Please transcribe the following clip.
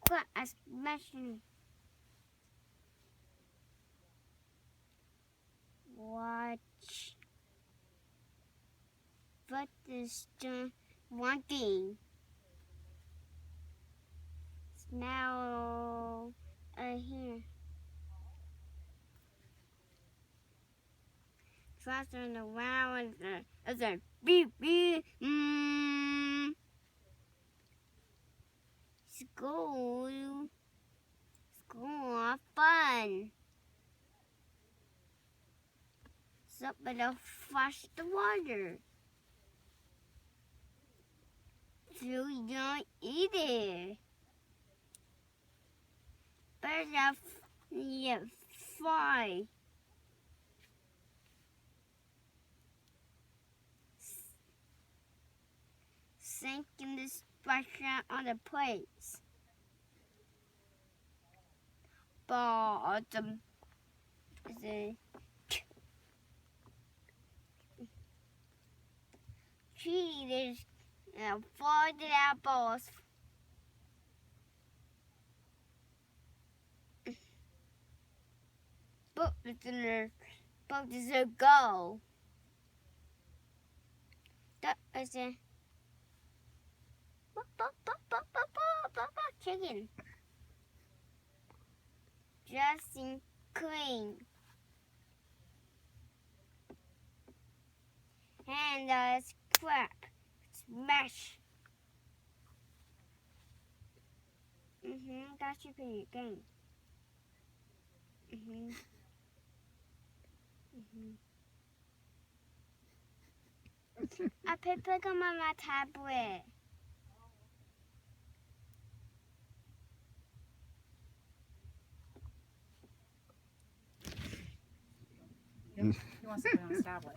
What a smashing. Watch. What is the one thing? Smell here. Trust on the wow as a beep beep. School. School fun. Somebody flush the water. So you don't eat it. Birds are fly. Sink in the splash on the plates. Bottom is a cheese and folded apples. Book is a go. That is a chicken. Dressing clean. And scrap. Smash. That should be a game. I put Pokemon on my tablet. He wants to put it on his tablet.